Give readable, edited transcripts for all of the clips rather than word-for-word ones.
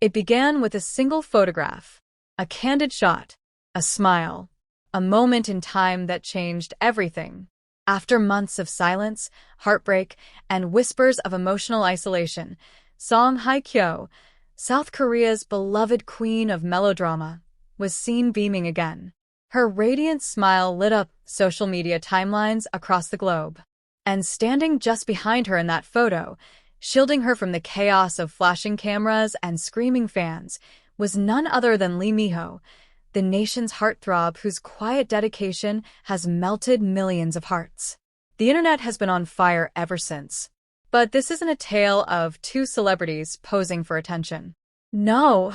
It began with a single photograph, a candid shot, a smile, a moment in time that changed everything. After months of silence, heartbreak, and whispers of emotional isolation, Song Hye Kyo, South Korea's beloved queen of melodrama, was seen beaming again. Her radiant smile lit up social media timelines across the globe. And standing just behind her in that photo, shielding her from the chaos of flashing cameras and screaming fans, was none other than Lee Minho, the nation's heartthrob whose quiet dedication has melted millions of hearts. The internet has been on fire ever since. But this isn't a tale of two celebrities posing for attention. No,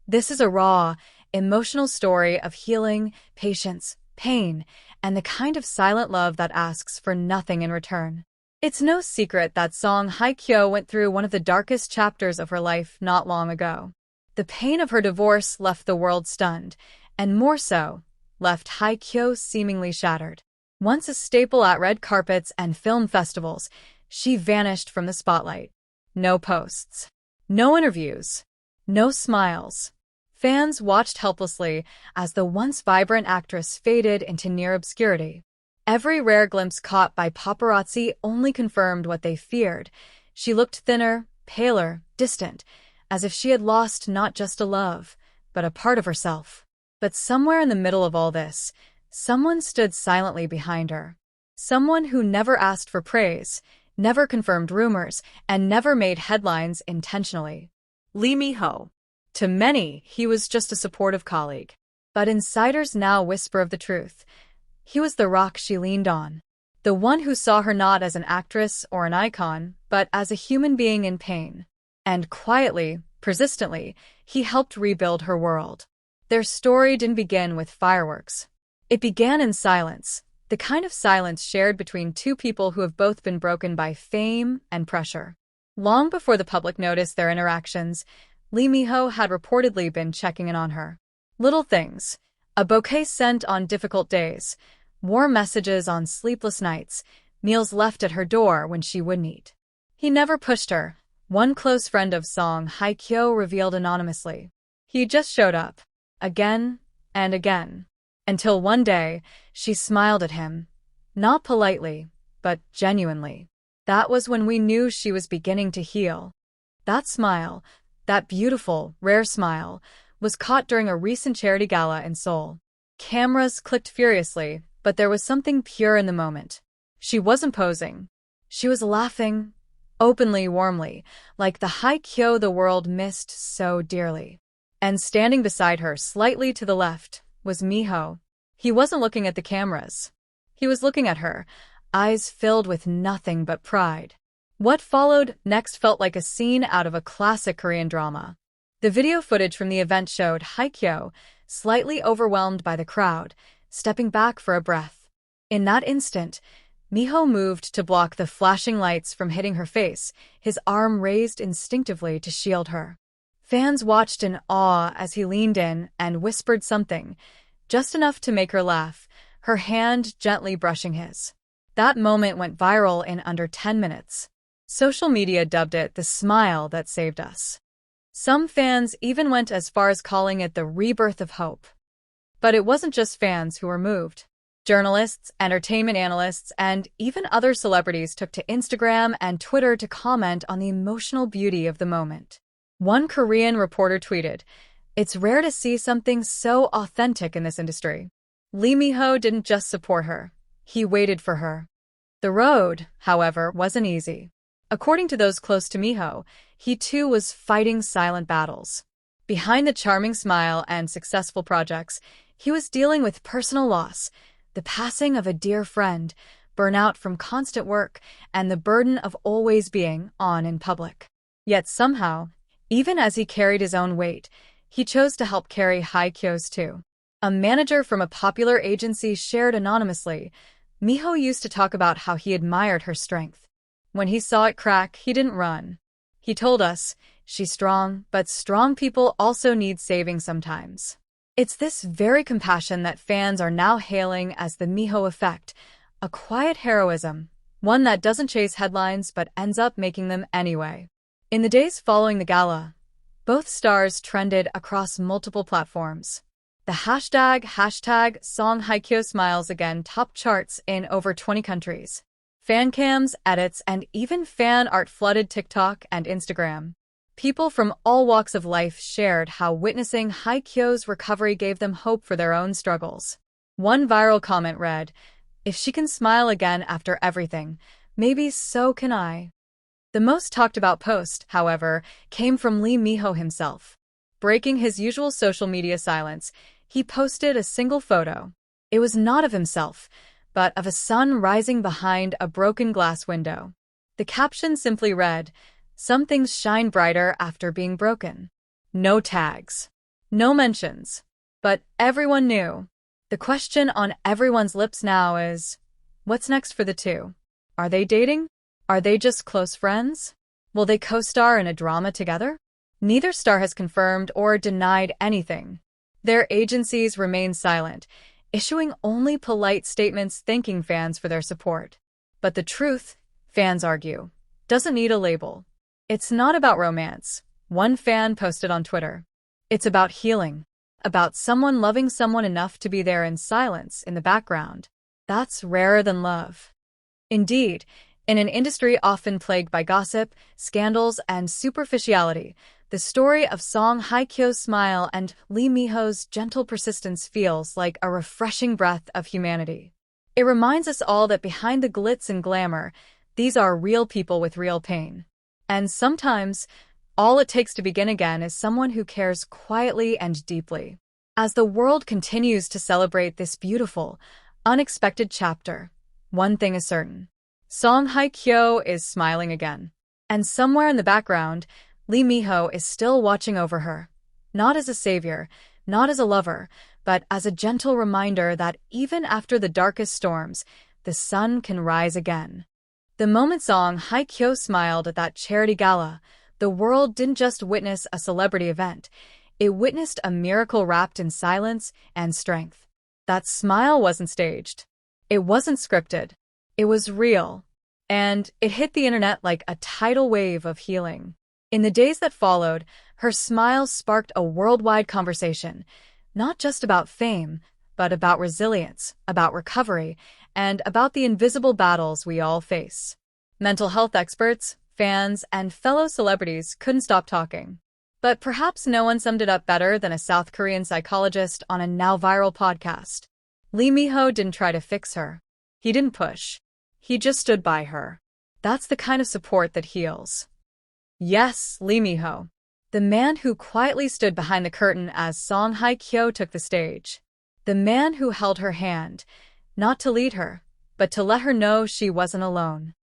this is a raw, emotional story of healing, patience, pain, and the kind of silent love that asks for nothing in return. It's no secret that Song Hye Kyo went through one of the darkest chapters of her life not long ago. The pain of her divorce left the world stunned, and more so, left Hye Kyo seemingly shattered. Once a staple at red carpets and film festivals, she vanished from the spotlight. No posts, no interviews, no smiles. Fans watched helplessly as the once vibrant actress faded into near obscurity. Every rare glimpse caught by paparazzi only confirmed what they feared. She looked thinner, paler, distant, as if she had lost not just a love, but a part of herself. But somewhere in the middle of all this, someone stood silently behind her. Someone who never asked for praise, never confirmed rumors, and never made headlines intentionally. Lee Minho. To many, he was just a supportive colleague. But insiders now whisper of the truth. He was the rock she leaned on. The one who saw her not as an actress or an icon, but as a human being in pain. And quietly, persistently, he helped rebuild her world. Their story didn't begin with fireworks. It began in silence, the kind of silence shared between two people who have both been broken by fame and pressure. Long before the public noticed their interactions, Lee Minho had reportedly been checking in on her. Little things, a bouquet sent on difficult days, warm messages on sleepless nights, meals left at her door when she wouldn't eat. He never pushed her, one close friend of Song Hye Kyo revealed anonymously. He just showed up, again and again, until one day she smiled at him, not politely, but genuinely. That was when we knew she was beginning to heal. That smile, that beautiful, rare smile, was caught during a recent charity gala in Seoul. Cameras clicked furiously, but there was something pure in the moment. She wasn't posing. She was laughing, openly, warmly, like the Hye Kyo the world missed so dearly. And standing beside her, slightly to the left, was Minho. He wasn't looking at the cameras. He was looking at her, eyes filled with nothing but pride. What followed next felt like a scene out of a classic Korean drama. The video footage from the event showed Hye Kyo, slightly overwhelmed by the crowd, stepping back for a breath. In that instant, Minho moved to block the flashing lights from hitting her face, his arm raised instinctively to shield her. Fans watched in awe as he leaned in and whispered something, just enough to make her laugh, her hand gently brushing his. That moment went viral in under 10 minutes. Social media dubbed it the smile that saved us. Some fans even went as far as calling it the rebirth of hope. But it wasn't just fans who were moved. Journalists, entertainment analysts, and even other celebrities took to Instagram and Twitter to comment on the emotional beauty of the moment. One Korean reporter tweeted, "It's rare to see something so authentic in this industry." Lee Minho didn't just support her. He waited for her. The road, however, wasn't easy. According to those close to Minho, he too was fighting silent battles. Behind the charming smile and successful projects, he was dealing with personal loss, the passing of a dear friend, burnout from constant work, and the burden of always being on in public. Yet somehow, even as he carried his own weight, he chose to help carry Hye Kyo's too. A manager from a popular agency shared anonymously, "Minho used to talk about how he admired her strength. When he saw it crack, he didn't run. He told us, 'She's strong, but strong people also need saving sometimes.'" It's this very compassion that fans are now hailing as the Minho effect, a quiet heroism, one that doesn't chase headlines but ends up making them anyway. In the days following the gala, Both stars trended across multiple platforms. The hashtag Song Hye Kyo smiles again topped charts in over 20 countries. Fan cams, edits, and even fan art flooded TikTok and Instagram. People from all walks of life shared how witnessing Hye Kyo's recovery gave them hope for their own struggles. One viral comment read, "If she can smile again after everything, maybe so can I." The most talked about post, however, came from Lee Minho himself. Breaking his usual social media silence, he posted a single photo. It was not of himself, but of a sun rising behind a broken glass window. The caption simply read, "Some things shine brighter after being broken." No tags. No mentions. But everyone knew. The question on everyone's lips now is, what's next for the two? Are they dating? Are they just close friends? Will they co-star in a drama together? Neither star has confirmed or denied anything. Their agencies remain silent, issuing only polite statements thanking fans for their support. But the truth, fans argue, doesn't need a label. It's not about romance, one fan posted on Twitter. It's about healing, about someone loving someone enough to be there in silence in the background. That's rarer than love. Indeed, in an industry often plagued by gossip, scandals, and superficiality, the story of Song Hye Kyo's smile and Lee Minho's gentle persistence feels like a refreshing breath of humanity. It reminds us all that behind the glitz and glamour, these are real people with real pain. And sometimes, all it takes to begin again is someone who cares quietly and deeply. As the world continues to celebrate this beautiful, unexpected chapter, one thing is certain. Song Hye Kyo is smiling again. And somewhere in the background, Lee Minho is still watching over her. Not as a savior, not as a lover, but as a gentle reminder that even after the darkest storms, the sun can rise again. The moment Song Hye Kyo smiled at that charity gala, the world didn't just witness a celebrity event, it witnessed a miracle wrapped in silence and strength. That smile wasn't staged. It wasn't scripted. It was real. And it hit the internet like a tidal wave of healing. In the days that followed, her smile sparked a worldwide conversation, not just about fame, but about resilience, about recovery, and about the invisible battles we all face. Mental health experts, fans, and fellow celebrities couldn't stop talking. But perhaps no one summed it up better than a South Korean psychologist on a now-viral podcast. Lee Minho didn't try to fix her. He didn't push. He just stood by her. That's the kind of support that heals. Yes, Lee Minho, the man who quietly stood behind the curtain as Song Hye Kyo took the stage. The man who held her hand, not to lead her, but to let her know she wasn't alone.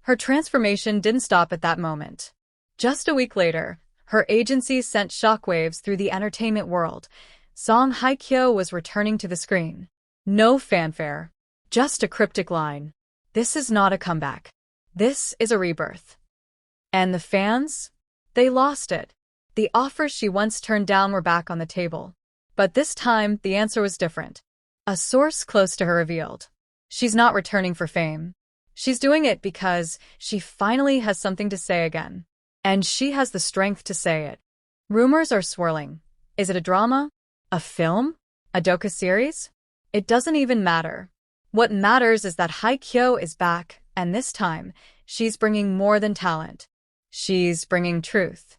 Her transformation didn't stop at that moment. Just a week later, her agency sent shockwaves through the entertainment world. Song Hye Kyo was returning to the screen. No fanfare, just a cryptic line. "This is not a comeback. This is a rebirth." And the fans? They lost it. The offers she once turned down were back on the table. But this time, the answer was different. A source close to her revealed. She's not returning for fame. She's doing it because she finally has something to say again. And she has the strength to say it. Rumors are swirling. Is it a drama? A film? A docu-series? It doesn't even matter. What matters is that Hye Kyo is back, and this time, she's bringing more than talent. She's bringing truth.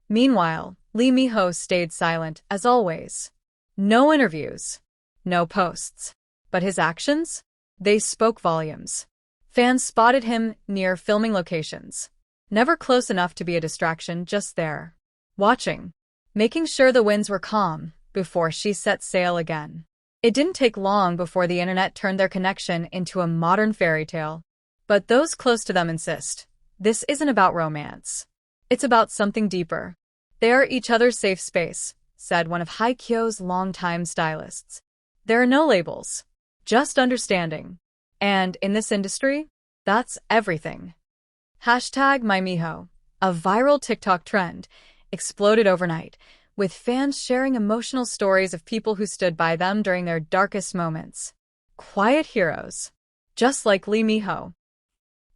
Meanwhile, Lee Minho stayed silent, as always. No interviews. No posts. But his actions? They spoke volumes. Fans spotted him near filming locations. Never close enough to be a distraction, just there. Watching. Making sure the winds were calm before she set sail again. It didn't take long before the internet turned their connection into a modern fairy tale. But those close to them insist. This isn't about romance. It's about something deeper. They are each other's safe space, said one of Hye Kyo's longtime stylists. There are no labels, just understanding. And in this industry, that's everything. #MyMinho, a viral TikTok trend, exploded overnight, with fans sharing emotional stories of people who stood by them during their darkest moments. Quiet heroes, just like Lee Minho.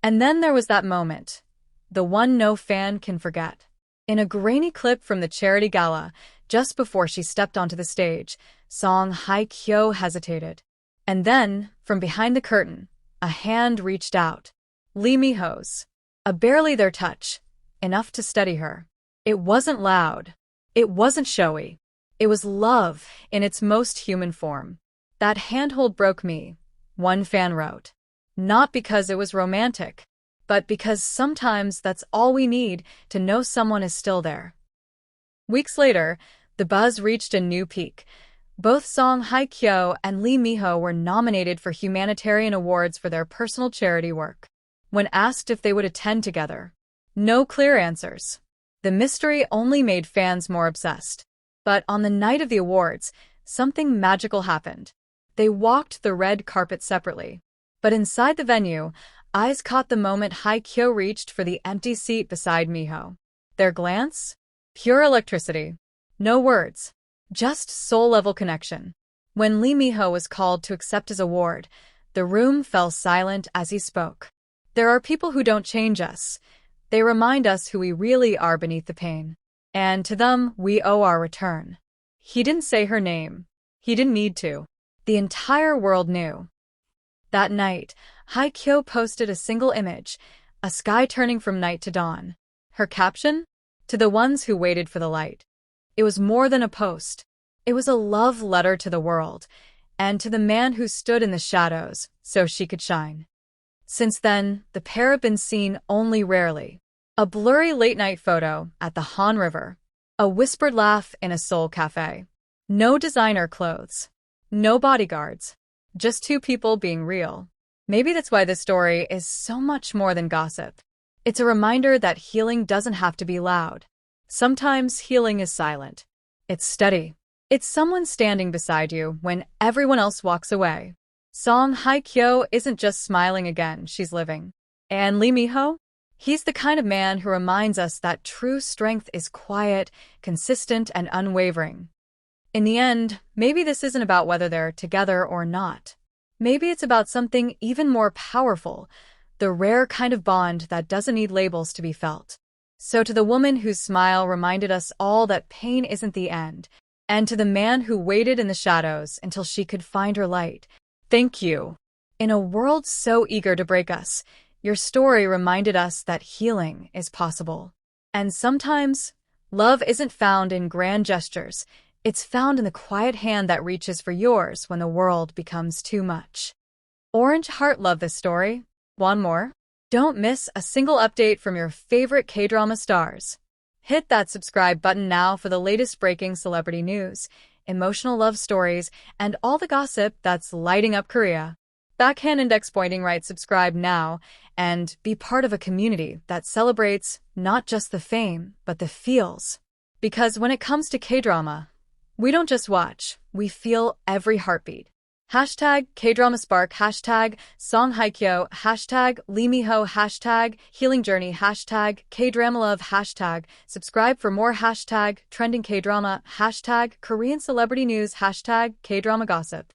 And then there was that moment, the one no fan can forget. In a grainy clip from the charity gala, just before she stepped onto the stage, Song Hye Kyo hesitated. And then, from behind the curtain, a hand reached out. Lee Minho's. A barely there touch, enough to steady her. It wasn't loud. It wasn't showy. It was love in its most human form. That handhold broke me, one fan wrote. Not because it was romantic, but because sometimes that's all we need to know someone is still there. Weeks later, the buzz reached a new peak. Both Song Hye Kyo and Lee Minho were nominated for humanitarian awards for their personal charity work. When asked if they would attend together, no clear answers. The mystery only made fans more obsessed. But on the night of the awards, something magical happened. They walked the red carpet separately. But inside the venue, eyes caught the moment Hye Kyo reached for the empty seat beside Minho. Their glance? Pure electricity. No words. Just soul-level connection. When Lee Minho was called to accept his award, the room fell silent as he spoke. There are people who don't change us. They remind us who we really are beneath the pain. And to them, we owe our return. He didn't say her name. He didn't need to. The entire world knew. That night, Hye Kyo posted a single image, a sky turning from night to dawn. Her caption? To the ones who waited for the light. It was more than a post. It was a love letter to the world, and to the man who stood in the shadows so she could shine. Since then, the pair have been seen only rarely. A blurry late-night photo at the Han River. A whispered laugh in a Seoul cafe. No designer clothes. No bodyguards. Just two people being real. Maybe that's why this story is so much more than gossip. It's a reminder that healing doesn't have to be loud. Sometimes healing is silent. It's steady. It's someone standing beside you when everyone else walks away. Song Hye Kyo isn't just smiling again, she's living. And Lee Minho? He's the kind of man who reminds us that true strength is quiet, consistent, and unwavering. In the end, maybe this isn't about whether they're together or not. Maybe it's about something even more powerful, the rare kind of bond that doesn't need labels to be felt. So to the woman whose smile reminded us all that pain isn't the end, and to the man who waited in the shadows until she could find her light, thank you. In a world so eager to break us, your story reminded us that healing is possible. And sometimes, love isn't found in grand gestures. It's found in the quiet hand that reaches for yours when the world becomes too much. Orange Heart loved this story. Want more? Don't miss a single update from your favorite K-drama stars. Hit that subscribe button now for the latest breaking celebrity news, emotional love stories, and all the gossip that's lighting up Korea. Backhand index pointing right, subscribe now and be part of a community that celebrates not just the fame, but the feels. Because when it comes to K-drama, we don't just watch, we feel every heartbeat. Hashtag K-drama spark, hashtag Song Hye Kyo, hashtag Lee Minho, hashtag healing journey, hashtag K-drama love, hashtag subscribe for more, hashtag trending K-drama, hashtag Korean celebrity news, hashtag K-drama gossip.